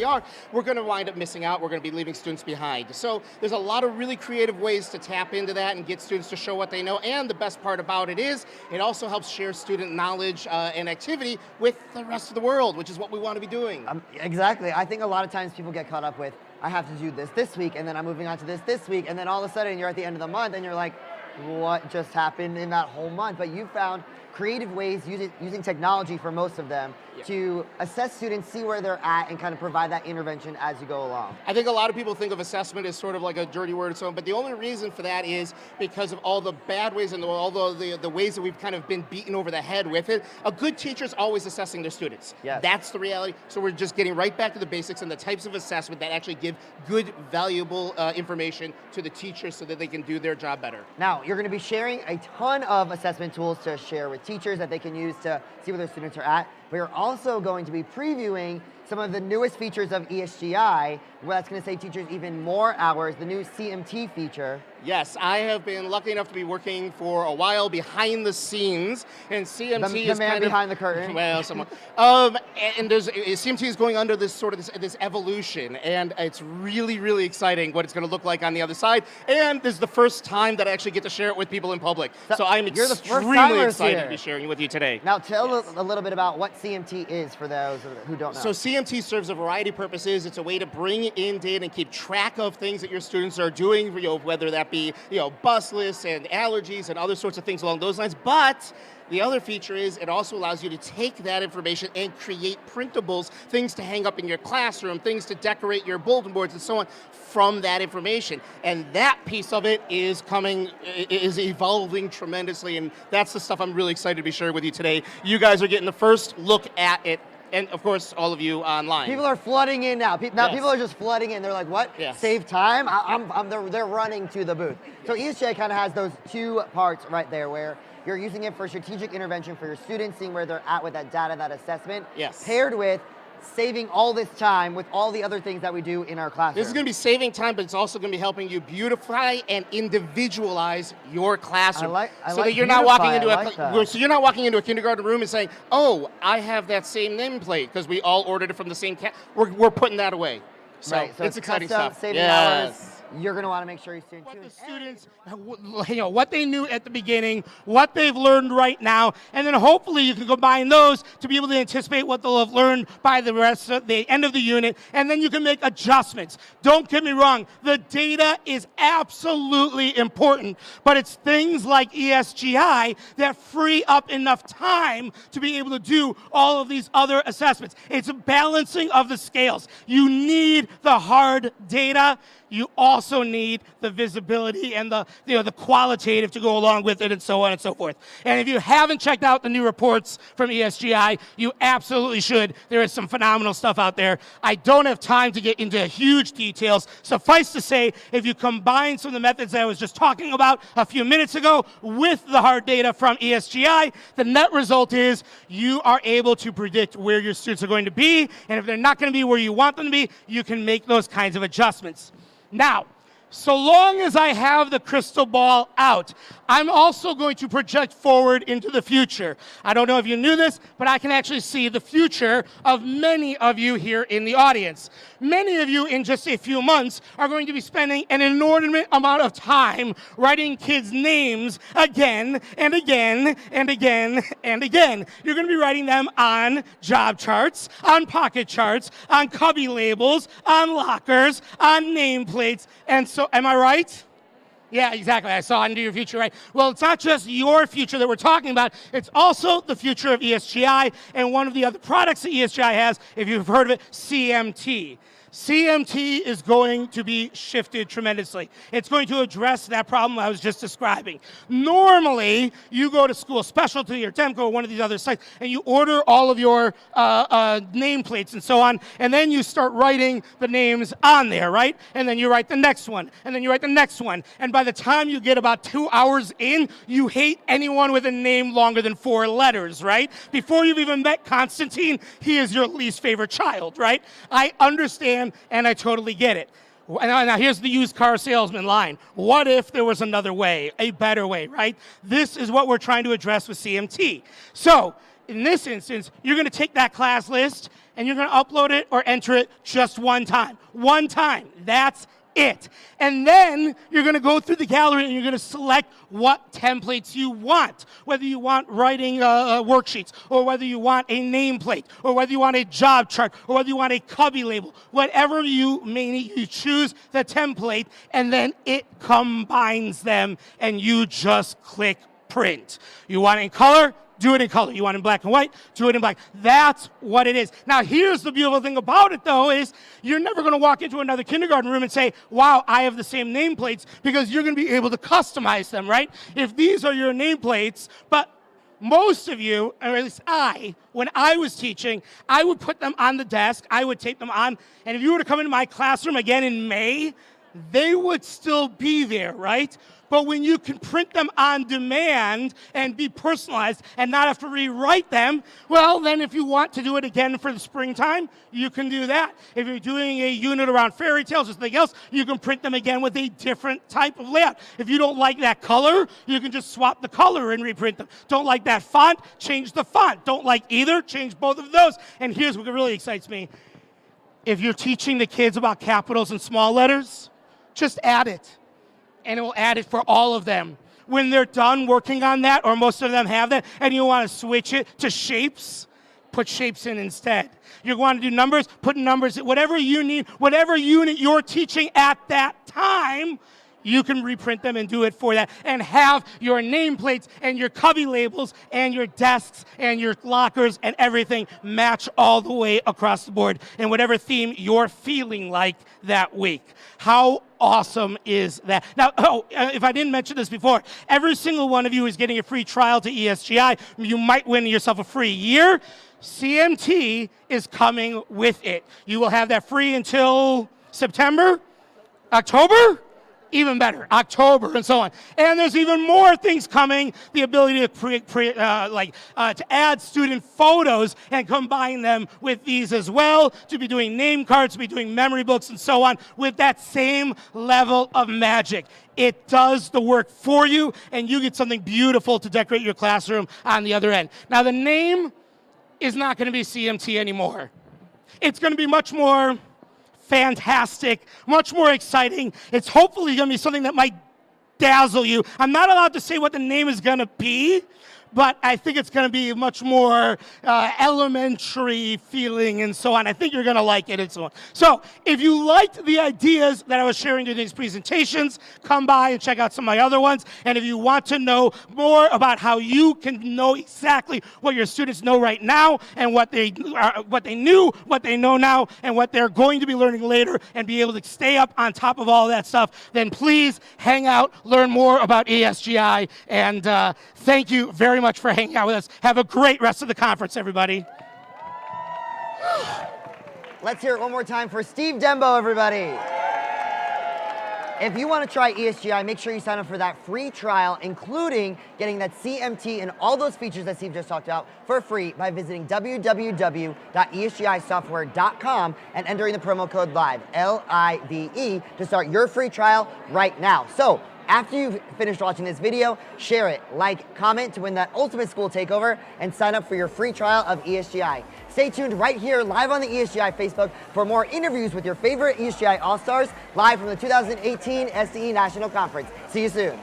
we are, we're going to wind up missing out. We're going to be leaving students behind. So there's a lot of really creative ways to tap into that and get students to show what they know. And the best part about it is it also helps share student knowledge and activity with the rest of the world, which is what we want to be doing. Exactly. I think a lot of times people get caught up with, I have to do this week, and then I'm moving on to this week, and then all of a sudden you're at the end of the month and you're like, what just happened in that whole month? But you found creative ways using technology for most of them to assess students, see where they're at, and kind of provide that intervention as you go along. I think a lot of people think of assessment as sort of like a dirty word and so on, but the only reason for that is because of all the bad ways and all the ways that we've kind of been beaten over the head with it. A good teacher is always assessing their students. Yes. That's the reality. So we're just getting right back to the basics and the types of assessment that actually give good, valuable information to the teachers so that they can do their job better. Now, you're going to be sharing a ton of assessment tools to share with teachers that they can use to see where their students are at. We are also going to be previewing some of the newest features of ESGI, where that's going to save teachers even more hours, the new CMT feature. Yes, I have been lucky enough to be working for a while behind the scenes, and CMT the man behind the curtain. Well, someone. And CMT is going under this sort of this evolution, and it's really, really exciting what it's going to look like on the other side. And this is the first time that I actually get to share it with people in public. So I'm extremely excited to be sharing it with you today. Now tell a little bit about what CMT is for those who don't know. So CMT serves a variety of purposes. It's a way to bring in data and keep track of things that your students are doing, whether that be bus lists and allergies and other sorts of things along those lines. But the other feature is it also allows you to take that information and create printables, things to hang up in your classroom, things to decorate your bulletin boards and so on from that information. And that piece of it is evolving tremendously, and that's the stuff I'm really excited to be sharing with you today. You guys are getting the first look at it. And of course, all of you online. People are flooding in now. People are just flooding in. They're like, what? Yes. Save time? They're running to the booth. So ESGI kind of has those two parts right there where you're using it for strategic intervention for your students, seeing where they're at with that data, that assessment, paired with saving all this time with all the other things that we do in our classroom. This is going to be saving time, but it's also going to be helping you beautify and individualize your classroom. So you're not walking into a kindergarten room and saying, "Oh, I have that same nameplate because we all ordered it from the same cat." We're putting that away. So it's exciting stuff. Saving hours. You're going to want to make sure you stay tuned. What the students, what they knew at the beginning, what they've learned right now, and then hopefully you can combine those to be able to anticipate what they'll have learned by the rest of the end of the unit, and then you can make adjustments. Don't get me wrong, the data is absolutely important, but it's things like ESGI that free up enough time to be able to do all of these other assessments. It's a balancing of the scales. You need the hard data. You also need the visibility and the qualitative to go along with it, and so on and so forth. And if you haven't checked out the new reports from ESGI, you absolutely should. There is some phenomenal stuff out there. I don't have time to get into huge details. Suffice to say, if you combine some of the methods that I was just talking about a few minutes ago with the hard data from ESGI, the net result is you are able to predict where your students are going to be, and if they're not going to be where you want them to be, you can make those kinds of adjustments. Now, so long as I have the crystal ball out, I'm also going to project forward into the future. I don't know if you knew this, but I can actually see the future of many of you here in the audience. Many of you in just a few months are going to be spending an inordinate amount of time writing kids' names again and again and again and again. You're going to be writing them on job charts, on pocket charts, on cubby labels, on lockers, on nameplates, and so, am I right? Yeah, exactly. I saw into your future, right? Well, it's not just your future that we're talking about. It's also the future of ESGI and one of the other products that ESGI has, if you've heard of it, CMT. CMT is going to be shifted tremendously. It's going to address that problem I was just describing. Normally, you go to School Specialty or Dembo or one of these other sites, and you order all of your nameplates and so on, and then you start writing the names on there, right? And then you write the next one, and then you write the next one. And by the time you get about 2 hours in, you hate anyone with a name longer than 4 letters, right? Before you've even met Constantine, he is your least favorite child, right? I understand, and I totally get it. Now here's the used car salesman line. What if there was another way, a better way, right? This is what we're trying to address with CMT. So in this instance, you're going to take that class list and you're going to upload it or enter it just one time. One time. That's it. And then you're going to go through the gallery and you're going to select what templates you want. Whether you want writing worksheets, or whether you want a nameplate, or whether you want a job chart, or whether you want a cubby label. Whatever you may need, you choose the template, and then it combines them, and you just click print. You want it in color? Do it in color. You want it in black and white? Do it in black. That's what it is. Now, here's the beautiful thing about it, though, is you're never going to walk into another kindergarten room and say, wow, I have the same nameplates, because you're going to be able to customize them, right? If these are your nameplates, but most of you, or at least when I was teaching, I would put them on the desk, I would tape them on, and if you were to come into my classroom again in May, they would still be there, right? But when you can print them on demand and be personalized and not have to rewrite them, well, then if you want to do it again for the springtime, you can do that. If you're doing a unit around fairy tales or something else, you can print them again with a different type of layout. If you don't like that color, you can just swap the color and reprint them. Don't like that font, change the font. Don't like either, change both of those. And here's what really excites me. If you're teaching the kids about capitals and small letters, just add it. And it will add it for all of them. When they're done working on that, or most of them have that, and you want to switch it to shapes, put shapes in instead. You want to do numbers, put numbers in. Whatever you need, whatever unit you're teaching at that time, you can reprint them and do it for that, and have your nameplates and your cubby labels and your desks and your lockers and everything match all the way across the board in whatever theme you're feeling like that week. How awesome is that? Now, if I didn't mention this before, every single one of you is getting a free trial to ESGI. You might win yourself a free year. CMT is coming with it. You will have that free until September, October? Even better, October, and so on. And there's even more things coming. The ability to add student photos and combine them with these as well. To be doing name cards, to be doing memory books, and so on, with that same level of magic. It does the work for you, and you get something beautiful to decorate your classroom on the other end. Now, the name is not going to be CMT anymore. It's going to be much more fantastic, much more exciting. It's hopefully going to be something that might dazzle you. I'm not allowed to say what the name is going to be, but I think it's going to be much more elementary feeling and so on. I think you're going to like it and so on. So if you liked the ideas that I was sharing during these presentations, come by and check out some of my other ones. And if you want to know more about how you can know exactly what your students know right now and what they knew, what they know now, and what they're going to be learning later, and be able to stay up on top of all of that stuff, then please hang out, learn more about ESGI, and thank you very much for hanging out with us. Have a great rest of the conference, everybody. Let's hear it one more time for Steve Dembo, everybody. If you want to try ESGI, make sure you sign up for that free trial, including getting that CMT and all those features that Steve just talked about for free by visiting www.esgisoftware.com and entering the promo code LIVE, L-I-V-E, to start your free trial right now. So, after you've finished watching this video, share it, like, comment to win that ultimate school takeover, and sign up for your free trial of ESGI. Stay tuned right here, live on the ESGI Facebook, for more interviews with your favorite ESGI All-Stars, live from the 2018 SCE National Conference. See you soon.